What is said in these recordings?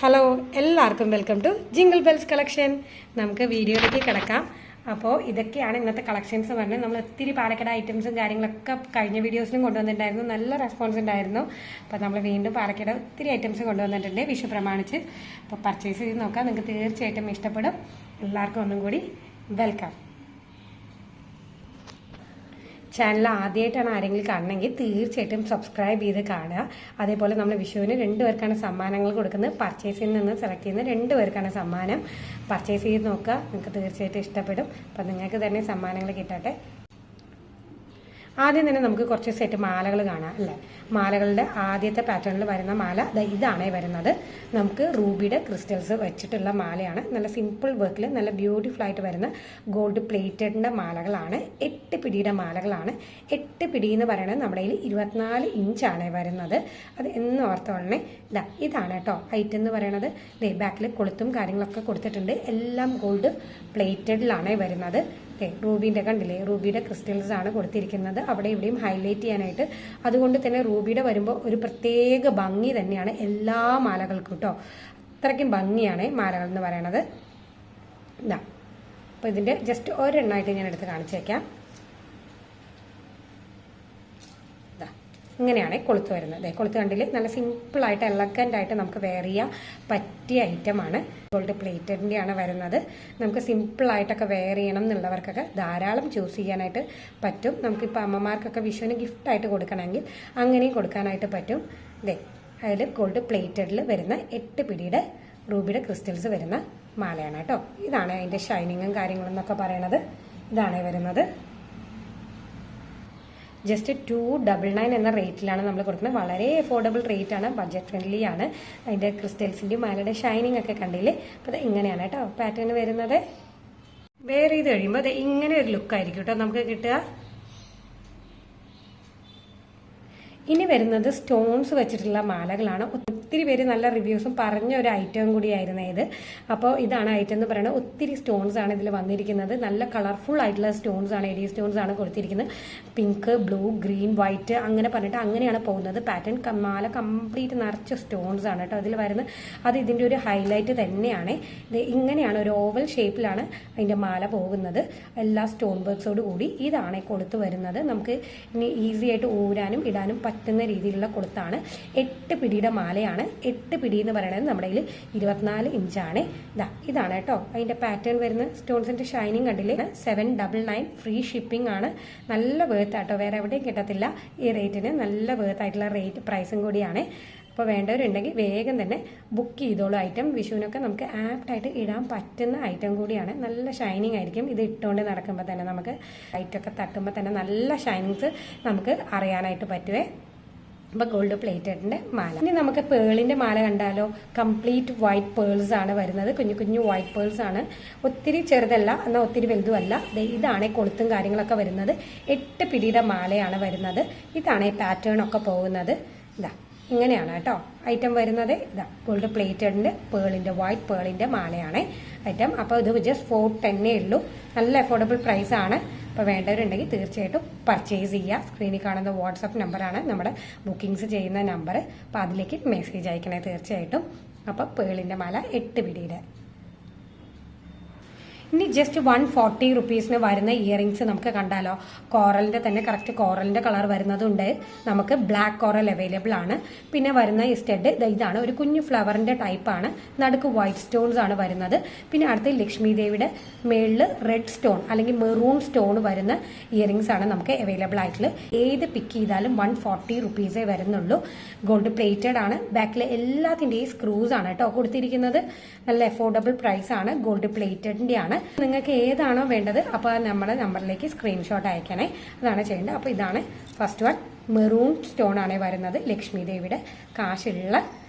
Hello എല്ലാവർക്കും welcome to jingle bells collection. നമുക്ക് വീഡിയോയിലേക്ക് കിടക്കാം. അപ്പോൾ ഇതൊക്കെയാണ് ഇന്നത്തെ കളക്ഷൻസ് പറഞ്ഞത്. നമ്മൾ ഒത്തിരി പാലക്കാട് ഐറ്റംസും കാര്യങ്ങളൊക്കെ കഴിഞ്ഞ വീഡിയോസിലും കൊണ്ടുവന്നിട്ടുണ്ടായിരുന്നു. നല്ല റെസ്പോൺസ് ഉണ്ടായിരുന്നു. അപ്പോൾ നമ്മൾ വീണ്ടും പാലക്കാട് ഒത്തിരി ഐറ്റംസ് കൊണ്ടുവന്നിട്ടുണ്ട് വിഷു പ്രമാണിച്ച്. അപ്പോൾ പർച്ചേസ് ചെയ്ത് നോക്കാം, നിങ്ങൾക്ക് തീർച്ചയായിട്ടും ഇഷ്ടപ്പെടും. എല്ലാവർക്കും ഒന്നും കൂടി വെൽക്കം. ചാനൽ ആദ്യമായിട്ടാണ് ആരെങ്കിലും കാണണമെങ്കിൽ തീർച്ചയായിട്ടും സബ്സ്ക്രൈബ് ചെയ്ത് കാണുക. അതേപോലെ നമ്മൾ വിഷുവിന് 2 പേർക്കാണ് സമ്മാനങ്ങൾ കൊടുക്കുന്നത്. പർച്ചേസിൽ നിന്ന് സെലക്ട് ചെയ്യുന്ന 2 പേർക്കാണ് സമ്മാനം. പർച്ചേസ് ചെയ്ത് നോക്കുക, നിങ്ങൾക്ക് തീർച്ചയായിട്ടും ഇഷ്ടപ്പെടും. അപ്പം നിങ്ങൾക്ക് തന്നെ സമ്മാനങ്ങൾ കിട്ടട്ടെ. ആദ്യം തന്നെ നമുക്ക് കുറച്ച് സെറ്റ് മാലകൾ കാണാം അല്ലേ. മാലകളുടെ ആദ്യത്തെ പാറ്റേണിൽ വരുന്ന മാല ഇതാണ് വരുന്നത്. നമുക്ക് റൂബിയുടെ ക്രിസ്റ്റൽസ് വെച്ചിട്ടുള്ള മാലയാണ്. നല്ല സിമ്പിൾ വർക്കിൽ നല്ല ബ്യൂട്ടിഫുൾ ആയിട്ട് വരുന്ന ഗോൾഡ് പ്ലേറ്റഡിൻ്റെ മാലകളാണ്. 8 പിടിയുടെ മാലകളാണ്. 8 പിടി എന്ന് പറയുന്നത് നമ്മുടെ കയ്യിൽ 24 ഇഞ്ചാണ് വരുന്നത്. അത് എന്ന് ഓർത്തോളണേ. ഇതാണ് കേട്ടോ ഐറ്റം എന്ന് പറയുന്നത്. ബാക്കിൽ കൊളുത്തും കാര്യങ്ങളൊക്കെ കൊടുത്തിട്ടുണ്ട്. എല്ലാം ഗോൾഡ് പ്ലേറ്റഡിലാണ് വരുന്നത്. റൂബിൻ്റെ കണ്ടില്ലേ, റൂബിയുടെ ക്രിസ്റ്റൽസ് ആണ് കൊടുത്തിരിക്കുന്നത് അവിടെ ഇവിടെയും ഹൈലൈറ്റ് ചെയ്യാനായിട്ട്. അതുകൊണ്ട് തന്നെ റൂബിയുടെ വരുമ്പോൾ ഒരു പ്രത്യേക ഭംഗി തന്നെയാണ് എല്ലാ മാലകൾക്കും കേട്ടോ. അത്രയ്ക്കും ഭംഗിയാണ് മാലകൾ എന്ന് പറയണത്. അപ്പോൾ ഇതിൻ്റെ ജസ്റ്റ് ഒരെണ്ണമായിട്ട് ഞാൻ എടുത്ത് കാണിച്ചേക്കാം. ഇങ്ങനെയാണ് കൊളുത്ത് വരുന്നത്. കൊളുത്ത് കണ്ടില്ലേ, നല്ല സിമ്പിളായിട്ട് എലഗൻ്റ് ആയിട്ട് നമുക്ക് വെയർ ചെയ്യാൻ പറ്റിയ ഐറ്റമാണ്. ഗോൾഡ് പ്ലേറ്റഡിൻ്റെ ആണ് വരുന്നത്. നമുക്ക് സിമ്പിളായിട്ടൊക്കെ വെയർ ചെയ്യണം എന്നുള്ളവർക്കൊക്കെ ധാരാളം ചൂസ് ചെയ്യാനായിട്ട് പറ്റും. നമുക്കിപ്പോൾ അമ്മമാർക്കൊക്കെ വിഷുവിന് ഗിഫ്റ്റായിട്ട് കൊടുക്കണമെങ്കിൽ അങ്ങനെയും കൊടുക്കാനായിട്ട് പറ്റും. അതിൽ ഗോൾഡ് പ്ലേറ്റഡിൽ വരുന്ന 8 പിടിയുടെ റൂബിയുടെ ക്രിസ്റ്റൽസ് വരുന്ന മാലയാണ് കേട്ടോ. ഇതാണ് അതിൻ്റെ ഷൈനിങ്ങും കാര്യങ്ങളും എന്നൊക്കെ പറയണത്. ഇതാണ് വരുന്നത്. ജസ്റ്റ് 299 എന്ന റേറ്റിലാണ് നമ്മൾ കൊടുക്കുന്നത്. വളരെ അഫോർഡബിൾ റേറ്റ് ആണ്, ബഡ്ജറ്റ് ഫ്രണ്ട്ലി ആണ്. അതിൻ്റെ ക്രിസ്റ്റൽസിൻ്റെയും മാലയുടെ ഷൈനിങ് ഒക്കെ കണ്ടില്ലേ. അപ്പോൾ അത് ഇങ്ങനെയാണ് കേട്ടോ പാറ്റേൺ വരുന്നത്. വേറെ ഇത് കഴിയുമ്പോൾ അത് ഇങ്ങനെ ഒരു ലുക്കായിരിക്കും കേട്ടോ നമുക്ക് കിട്ടുക. ഇനി വരുന്നത് സ്റ്റോൺസ് വെച്ചിട്ടുള്ള മാലകളാണ്. ഒത്തിരി പേര് നല്ല റിവ്യൂസും പറഞ്ഞ ഒരു ഐറ്റം കൂടിയായിരുന്നു ഇത്. അപ്പോൾ ഇതാണ് ഐറ്റം എന്ന് പറയുന്നത്. ഒത്തിരി സ്റ്റോൺസ് ആണ് ഇതിൽ വന്നിരിക്കുന്നത്. നല്ല കളർഫുൾ ആയിട്ടുള്ള സ്റ്റോൺസ് ആണ്, എഡി സ്റ്റോൺസ് ആണ് കൊടുത്തിരിക്കുന്നത്. പിങ്ക്, ബ്ലൂ, ഗ്രീൻ, വൈറ്റ് അങ്ങനെ പറഞ്ഞിട്ട് അങ്ങനെയാണ് പോകുന്നത് പാറ്റേൺ. മാല കംപ്ലീറ്റ് നിറച്ച സ്റ്റോൺസ് ആണ് കേട്ടോ അതിൽ വരുന്നത്. അത് ഇതിൻ്റെ ഒരു ഹൈലൈറ്റ് തന്നെയാണ്. ഇത് ഇങ്ങനെയാണ് ഒരു ഓവൽ ഷേപ്പിലാണ് അതിൻ്റെ മാല പോകുന്നത്, എല്ലാ സ്റ്റോൺ വർക്ക്സോട് കൂടി. ഇതാണ് കൊളുത്ത് വരുന്നത്. നമുക്ക് ഇനി ഈസി ആയിട്ട് ഊരാനും ഇടാനും പറ്റുന്ന രീതിയിലുള്ള കൊളുത്താണ്. 8 പിടിയുടെ മാലയാണ്. 8 പിടി എന്ന് പറയുന്നത് നമ്മുടെ കയ്യിൽ 24 ഇഞ്ചാണ്. ഇതാണ് കേട്ടോ അതിൻ്റെ പാറ്റേൺ വരുന്ന. സ്റ്റോൺസിൻ്റെ ഷൈനിങ് കണ്ടില്ലേ. 799 ഫ്രീ ഷിപ്പിംഗ് ആണ്. നല്ല വേർത്ത് ആട്ടോ, വേറെ എവിടെയും കിട്ടത്തില്ല ഈ റേറ്റിന്. നല്ല വേർത്ത് ആയിട്ടുള്ള റേറ്റ് പ്രൈസും കൂടിയാണ്. അപ്പോൾ വേണ്ടവരുണ്ടെങ്കിൽ വേഗം തന്നെ ബുക്ക് ചെയ്തോളൂ. ഐറ്റം വിഷുവിനൊക്കെ നമുക്ക് ആപ്റ്റായിട്ട് ഇടാൻ പറ്റുന്ന ഐറ്റം കൂടിയാണ്. നല്ല ഷൈനിങ് ആയിരിക്കും ഇത് ഇട്ടുകൊണ്ട് നടക്കുമ്പോൾ തന്നെ. നമുക്ക് ലൈറ്റൊക്കെ തട്ടുമ്പോൾ തന്നെ നല്ല ഷൈനിങ്സ് നമുക്ക് അറിയാനായിട്ട് പറ്റുവേ. അപ്പോൾ ഗോൾഡ് പ്ലേറ്റഡിൻ്റെ മാല. ഇനി നമുക്ക് പേളിൻ്റെ മാല കണ്ടാലോ. കംപ്ലീറ്റ് വൈറ്റ് പേൾസ് ആണ് വരുന്നത്. കുഞ്ഞു കുഞ്ഞു വൈറ്റ് പേൾസ് ആണ്. ഒത്തിരി ചെറുതല്ല എന്നാൽ ഒത്തിരി വലുതുമല്ല. ഇതാണ് കൊളുത്തും കാര്യങ്ങളൊക്കെ വരുന്നത്. 8 പിടിയുടെ മാലയാണ് വരുന്നത്. ഇതാണ് ഈ പാറ്റേൺ ഒക്കെ പോകുന്നത്. ഇങ്ങനെയാണ് കേട്ടോ ഐറ്റം വരുന്നത്. ഗോൾഡ് പ്ലേറ്റഡിൻ്റെ പേളിൻ്റെ വൈറ്റ് പേളിൻ്റെ മാലയാണ് ഐറ്റം. അപ്പോൾ ഇത് ജസ്റ്റ് 410 ഉള്ളൂ. നല്ല അഫോർഡബിൾ പ്രൈസ് ആണ്. അപ്പോൾ വേണ്ടവരുണ്ടെങ്കിൽ തീർച്ചയായിട്ടും പർച്ചേസ് ചെയ്യുക. സ്ക്രീനിൽ കാണുന്ന വാട്സപ്പ് നമ്പറാണ് നമ്മുടെ ബുക്കിങ്സ് ചെയ്യുന്ന നമ്പർ. അപ്പോൾ അതിലേക്ക് മെസ്സേജ് അയക്കണേ തീർച്ചയായിട്ടും. അപ്പോൾ പേളിൻ്റെ മാല 8 പിടിയുടെ. ഇനി ജസ്റ്റ് 140 റുപ്പീസിന് വരുന്ന ഇയറിങ്സ് നമുക്ക് കണ്ടാലോ. കോറലിൻ്റെ തന്നെ കറക്റ്റ് കോറലിൻ്റെ കളർ വരുന്നതുണ്ട്. നമുക്ക് ബ്ലാക്ക് കോറൽ അവൈലബിൾ ആണ്. പിന്നെ വരുന്ന ഈ സ്റ്റഡ് ഇതാണ്, ഒരു കുഞ്ഞു ഫ്ലവറിൻ്റെ ടൈപ്പാണ്. നടുക്ക് വൈറ്റ് സ്റ്റോൺസ് ആണ് വരുന്നത്. പിന്നെ അടുത്ത് ലക്ഷ്മി ദേവിയുടെ മേളിൽ റെഡ് സ്റ്റോൺ അല്ലെങ്കിൽ മെറൂൺ സ്റ്റോൺ വരുന്ന ഇയറിങ്സ് ആണ് നമുക്ക് അവൈലബിൾ ആയിട്ടുള്ളത്. ഏത് പിക്ക് ചെയ്താലും 140 റുപ്പീസേ വരുന്നുള്ളൂ. ഗോൾഡ് പ്ലേറ്റഡ് ആണ്. ബാക്കിൽ എല്ലാത്തിൻ്റെയും സ്ക്രൂസ് ആണ് കേട്ടോ കൊടുത്തിരിക്കുന്നത്. നല്ല അഫോർഡബിൾ പ്രൈസ് ആണ്. ഗോൾഡ് പ്ലേറ്റഡിൻ്റെ ആണ്. നിങ്ങൾക്ക് ഏതാണോ വേണ്ടത് അപ്പോൾ നമ്മുടെ നമ്പറിലേക്ക് സ്ക്രീൻഷോട്ട് അയക്കണേ. അതാണ് ചെയ്യേണ്ടത്. അപ്പോൾ ഇതാണ് ഫസ്റ്റ് വൺ. മെറൂൺ സ്റ്റോൺ ആണ് വരുന്നത്. ലക്ഷ്മി ദേവിയുടെ കാശുള്ള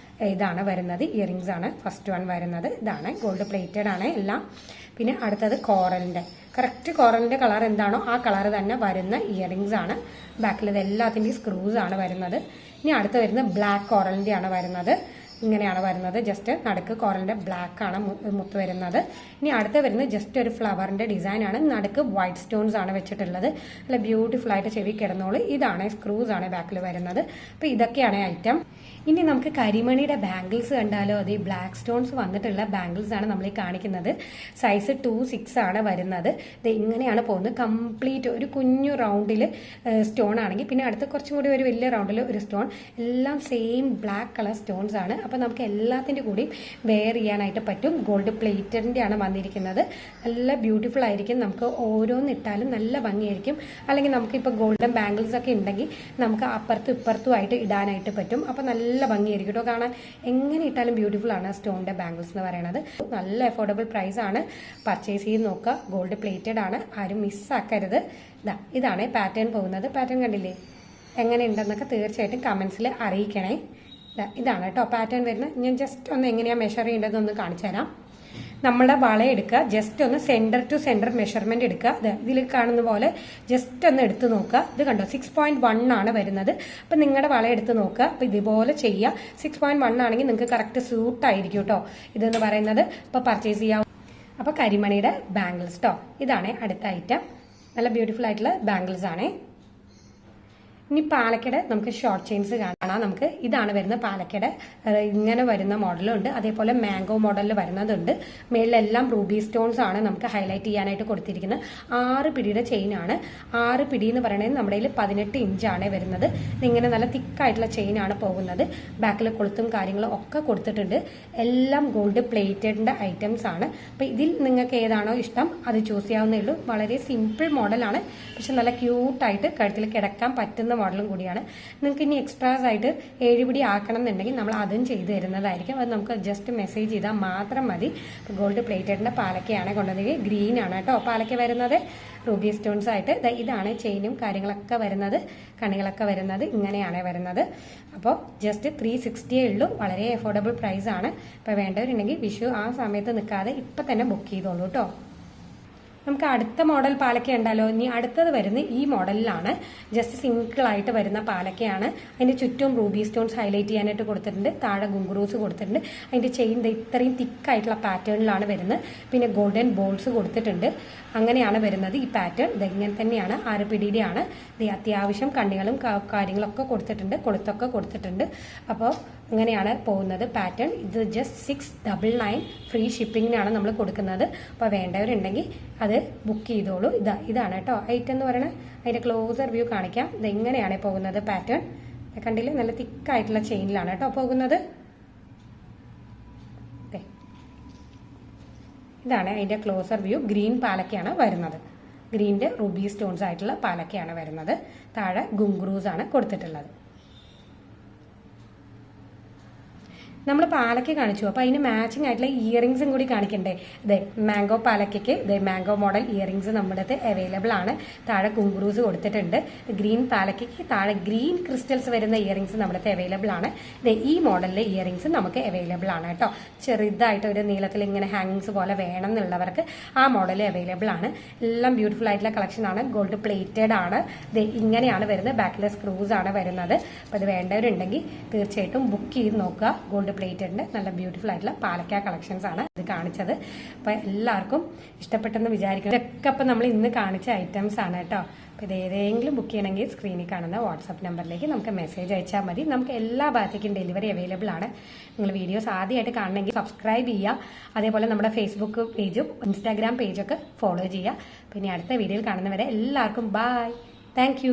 ഇതാണ് വരുന്നത്. ഇയറിങ്സ് ആണ് ഫസ്റ്റ് വൺ വരുന്നത്. ഇതാണ് ഗോൾഡ് പ്ലേറ്റഡ് ആണ് എല്ലാം. പിന്നെ അടുത്തത് കോറലിൻ്റെ കറക്റ്റ് കോറലിൻ്റെ കളർ എന്താണോ ആ കളർ തന്നെ വരുന്ന ഇയറിങ്സ് ആണ്. ബാക്കിൽ ഇത് എല്ലാത്തിൻ്റെയും സ്ക്രൂസ് ആണ് വരുന്നത്. ഇനി അടുത്ത് വരുന്നത് ബ്ലാക്ക് കോറലിൻ്റെ ആണ് വരുന്നത്. ഇങ്ങനെയാണ് വരുന്നത്. ജസ്റ്റ് നടുക്ക് കോറലിൻ്റെ ബ്ലാക്ക് ആണ് മുത്ത് വരുന്നത്. ഇനി അടുത്ത് വരുന്നത് ജസ്റ്റ് ഒരു ഫ്ലവറിൻ്റെ ഡിസൈനാണ്. നടുക്ക് വൈറ്റ് സ്റ്റോൺസ് ആണ് വെച്ചിട്ടുള്ളത്. നല്ല ബ്യൂട്ടിഫുൾ ആയിട്ട് ചെവി കിടന്നോളൂ. ഇതാണ് സ്ക്രൂസ് ആണ് ബാക്കിൽ വരുന്നത്. അപ്പോൾ ഇതൊക്കെയാണ് ഐറ്റം. ഇനി നമുക്ക് കരിമണിയുടെ ബാംഗിൾസ് കണ്ടാലോ. അത് ഈ ബ്ലാക്ക് സ്റ്റോൺസ് വന്നിട്ടുള്ള ബാംഗിൾസ് ആണ് നമ്മൾ ഈ കാണിക്കുന്നത്. സൈസ് 2-6 ആണ് വരുന്നത്. ഇത് ഇങ്ങനെയാണ് പോകുന്നത്. കംപ്ലീറ്റ് ഒരു കുഞ്ഞു റൗണ്ടിൽ സ്റ്റോൺ ആണെങ്കിൽ പിന്നെ അടുത്ത് കുറച്ചും കൂടി ഒരു വലിയ റൗണ്ടിൽ ഒരു സ്റ്റോൺ, എല്ലാം സെയിം ബ്ലാക്ക് കളർ സ്റ്റോൺസ് ആണ്. അപ്പോൾ നമുക്ക് എല്ലാത്തിൻ്റെ കൂടിയും വെയർ ചെയ്യാനായിട്ട് പറ്റും. ഗോൾഡ് പ്ലേറ്റഡിൻ്റെ ആണ് വന്നിരിക്കുന്നത്. നല്ല ബ്യൂട്ടിഫുൾ ആയിരിക്കും. നമുക്ക് ഓരോന്നിട്ടാലും നല്ല ഭംഗിയായിരിക്കും. അല്ലെങ്കിൽ നമുക്കിപ്പോൾ ഗോൾഡൻ ബാംഗിൾസ് ഒക്കെ ഉണ്ടെങ്കിൽ നമുക്ക് അപ്പുറത്തും ഇപ്പുറത്തുമായിട്ട് ഇടാനായിട്ട് പറ്റും. അപ്പോൾ നല്ല ഭംഗിയായിരിക്കും കേട്ടോ കാണാൻ. എങ്ങനെ ഇട്ടാലും ബ്യൂട്ടിഫുൾ ആണ് സ്റ്റോണിന്റെ ബാംഗിൾസ് എന്ന് പറയുന്നത്. നല്ല അഫോർഡബിൾ പ്രൈസ് ആണ്. പർച്ചേസ് ചെയ്ത് നോക്കുക. ഗോൾഡ് പ്ലേറ്റഡ് ആണ്, ആരും മിസ്സാക്കരുത്. ഇതാണ് പാറ്റേൺ പോകുന്നത്. പാറ്റേൺ കണ്ടില്ലേ എങ്ങനെ ഉണ്ടെന്നൊക്കെ തീർച്ചയായിട്ടും കമന്റ്സിൽ അറിയിക്കണേ. ഇതാണ് കേട്ടോ പാറ്റേൺ വരുന്നത്. ഞാൻ ജസ്റ്റ് ഒന്ന് എങ്ങനെയാണ് മെഷർ ചെയ്യേണ്ടതെന്ന് കാണിച്ചു തരാം. നമ്മുടെ വള എടുക്കുക, ജസ്റ്റ് ഒന്ന് സെന്റർ ടു സെന്റർ മെഷർമെന്റ് എടുക്കുക. ഇതിൽ കാണുന്ന പോലെ ജസ്റ്റ് ഒന്ന് എടുത്ത് നോക്കുക. ഇത് കണ്ടോ 6.1 ആണ് വരുന്നത്. അപ്പം നിങ്ങളുടെ വള എടുത്ത് നോക്കുക. അപ്പം ഇതുപോലെ ചെയ്യുക. 6.1 ആണെങ്കിൽ നിങ്ങൾക്ക് കറക്റ്റ് സ്യൂട്ട് ആയിരിക്കും കേട്ടോ ഇതെന്ന് പറയുന്നത്. അപ്പോൾ പർച്ചേസ് ചെയ്യാം. അപ്പോൾ കരിമണിയുടെ ബാംഗിൾസ് കേട്ടോ. ഇതാണ് അടുത്ത ഐറ്റം. നല്ല ബ്യൂട്ടിഫുൾ ആയിട്ടുള്ള ബാംഗിൾസ് ആണ്. ഇനി പാലക്കയുടെ നമുക്ക് ഷോർട്ട് ചെയിൻസ് കാണാം. നമുക്ക് ഇതാണ് വരുന്നത് പാലക്കയുടെ. ഇങ്ങനെ വരുന്ന മോഡലുണ്ട്, അതേപോലെ മാംഗോ മോഡലിൽ വരുന്നതുണ്ട്. മേളിലെല്ലാം റൂബി സ്റ്റോൺസ് ആണ് നമുക്ക് ഹൈലൈറ്റ് ചെയ്യാനായിട്ട് കൊടുത്തിരിക്കുന്നത്. 6 പിടിയുടെ ചെയിൻ ആണ്. 6 പിടി എന്ന് പറയുന്നത് നമ്മുടെ കയ്യിൽ 18 ഇഞ്ചാണ് വരുന്നത്. ഇങ്ങനെ നല്ല തിക്കായിട്ടുള്ള ചെയിൻ ആണ് പോകുന്നത്. ബാക്കിൽ കൊളുത്തും കാര്യങ്ങളും ഒക്കെ കൊടുത്തിട്ടുണ്ട്. എല്ലാം ഗോൾഡ് പ്ലേറ്റഡിന്റെ ഐറ്റംസ് ആണ്. അപ്പൊ ഇതിൽ നിങ്ങൾക്ക് ഏതാണോ ഇഷ്ടം അത് ചൂസ് ചെയ്യാവുന്നേ ഉള്ളൂ. വളരെ സിമ്പിൾ മോഡലാണ്, പക്ഷെ നല്ല ക്യൂട്ടായിട്ട് കഴുത്തിൽ കിടക്കാൻ പറ്റുന്ന മോഡലും കൂടിയാണ്. നിങ്ങൾക്ക് ഇനി എക്സ്ട്രാസ് ആയിട്ട് 7 പിടി ആക്കണം എന്നുണ്ടെങ്കിൽ നമ്മൾ അതും ചെയ്തു തരുന്നതായിരിക്കും. അത് നമുക്ക് ജസ്റ്റ് മെസ്സേജ് ചെയ്താൽ മാത്രം മതി. ഗോൾഡ് പ്ലേറ്റഡിന്റെ പാലക്കയാണ് കൊണ്ടുവന്നത്. ഗ്രീൻ ആണ് കേട്ടോ പാലക്ക വരുന്നത്. റൂബി സ്റ്റോൺസ് ആയിട്ട് ഇതാണ് ചെയിനും കാര്യങ്ങളൊക്കെ വരുന്നത്. കണികളൊക്കെ വരുന്നത് ഇങ്ങനെയാണ് വരുന്നത്. അപ്പോൾ ജസ്റ്റ് 360 ഉള്ളൂ. വളരെ അഫോർഡബിൾ പ്രൈസ് ആണ്. അപ്പോൾ വേണ്ടവരുണ്ടെങ്കിൽ വിഷു ആ സമയത്ത് നിൽക്കാതെ ഇപ്പം തന്നെ ബുക്ക് ചെയ്തോളൂ കേട്ടോ. നമുക്ക് അടുത്ത മോഡൽ പാലക്ക ഉണ്ടല്ലോ. ഇനി അടുത്തത് വരുന്നത് ഈ മോഡലിലാണ്. ജസ്റ്റ് സിംഗിൾ ആയിട്ട് വരുന്ന പാലക്കയാണ്. അതിന്റെ ചുറ്റും റൂബി സ്റ്റോൺസ് ഹൈലൈറ്റ് ചെയ്യാനായിട്ട് കൊടുത്തിട്ടുണ്ട്. താഴെ ഗുങ്കുറൂസ് കൊടുത്തിട്ടുണ്ട്. അതിന്റെ ചെയിൻ ഇത്രയും തിക്കായിട്ടുള്ള പാറ്റേണിലാണ് വരുന്നത്. പിന്നെ ഗോൾഡൻ ബോൾസ് കൊടുത്തിട്ടുണ്ട്. അങ്ങനെയാണ് വരുന്നത് ഈ പാറ്റേൺ. ഇങ്ങനെ തന്നെയാണ്. 6 പിടിയുടെ ആണ്. അത്യാവശ്യം കണ്ണികളും കാര്യങ്ങളൊക്കെ കൊടുത്തിട്ടുണ്ട്, കൊളുത്തൊക്കെ കൊടുത്തിട്ടുണ്ട്. അപ്പോൾ അങ്ങനെയാണ് പോകുന്നത് പാറ്റേൺ. ഇത് ജസ്റ്റ് 699 ഫ്രീ ഷിപ്പിങ്ങിനാണ് നമ്മൾ കൊടുക്കുന്നത്. അപ്പോൾ വേണ്ടവരുണ്ടെങ്കിൽ അത് ബുക്ക് ചെയ്തോളൂ. ഇതാണ് കേട്ടോ ഐറ്റം എന്ന് പറയുന്നത്. അതിന്റെ ക്ലോസർ വ്യൂ കാണിക്കാം. ഇത് എങ്ങനെയാണ് പോകുന്നത് പാറ്റേൺ കണ്ടില്ലേ. നല്ല തിക്കായിട്ടുള്ള ചെയിനിലാണ് കേട്ടോ പോകുന്നത്. ഇതാണ് അതിന്റെ ക്ലോസർ വ്യൂ. ഗ്രീൻ പാലക്കയാണ് വരുന്നത്. ഗ്രീനിന്റെ റൂബി സ്റ്റോൺസ് ആയിട്ടുള്ള പാലക്കയാണ് വരുന്നത്. താഴെ ഗുങ്കുറൂസ് ആണ് കൊടുത്തിട്ടുള്ളത്. നമ്മൾ പാലക്ക കാണിച്ചു. അപ്പോൾ അതിന് മാച്ചിങ് ആയിട്ടുള്ള ഇയറിംഗ്സും കൂടി കാണിക്കണ്ടേ. ഇതേ മാംഗോ പാലക്കയ്ക്ക് ഇതേ മാംഗോ മോഡൽ ഇയറിംഗ്സ് നമ്മുടെ അടുത്ത് അവൈലബിൾ ആണ്. താഴെ കുങ്കുറൂസ് കൊടുത്തിട്ടുണ്ട്. ഗ്രീൻ പാലക്കയ്ക്ക് താഴെ ഗ്രീൻ ക്രിസ്റ്റൽസ് വരുന്ന ഇയറിംഗ്സ് നമ്മുടെ അടുത്ത് അവൈലബിൾ ആണ്. ഈ മോഡലിലെ ഇയറിംഗ്സ് നമുക്ക് അവൈലബിൾ ആണ് കേട്ടോ. ചെറുതായിട്ട് ഒരു നീളത്തിൽ ഇങ്ങനെ ഹാങ്ങിങ്സ് പോലെ വേണം എന്നുള്ളവർക്ക് ആ മോഡൽ അവൈലബിൾ ആണ്. എല്ലാം ബ്യൂട്ടിഫുൾ ആയിട്ടുള്ള കളക്ഷൻ ആണ്. ഗോൾഡ് പ്ലേറ്റഡ് ആണ്. ഇങ്ങനെയാണ് വരുന്നത്. ബാക്കിലെ സ്ക്രൂസ് ആണ് വരുന്നത്. അപ്പോൾ ഇത് വേണ്ടവരുണ്ടെങ്കിൽ തീർച്ചയായിട്ടും ബുക്ക് ചെയ്ത് നോക്കുക. ഗോൾഡ് പ്ലേറ്റഡിന്റെ നല്ല ബ്യൂട്ടിഫുൾ ആയിട്ടുള്ള പാലക്ക കളക്ഷൻസ് ആണ് ഇത് കാണിച്ചത്. അപ്പൊ എല്ലാവർക്കും ഇഷ്ടപ്പെട്ടെന്ന് വിചാരിക്കുന്നു. ഇതൊക്കെ അപ്പൊ നമ്മൾ ഇന്ന് കാണിച്ച ഐറ്റംസ് ആണ് കേട്ടോ. അപ്പൊ ഇത് ഏതെങ്കിലും ബുക്ക് ചെയ്യണമെങ്കിൽ സ്ക്രീനിൽ കാണുന്ന വാട്സ്ആപ്പ് നമ്പറിലേക്ക് നമുക്ക് മെസ്സേജ് അയച്ചാൽ മതി. നമുക്ക് എല്ലാ ഭാഗത്തേക്കും ഡെലിവറി അവൈലബിൾ ആണ്. നിങ്ങൾ വീഡിയോസ് ആദ്യമായിട്ട് കാണണമെങ്കിൽ സബ്സ്ക്രൈബ് ചെയ്യുക. അതേപോലെ നമ്മുടെ ഫേസ്ബുക്ക് പേജും ഇൻസ്റ്റാഗ്രാം പേജൊക്കെ ഫോളോ ചെയ്യുക. പിന്നെ അടുത്ത വീഡിയോയിൽ കാണുന്നവരെ എല്ലാവർക്കും ബൈ. താങ്ക്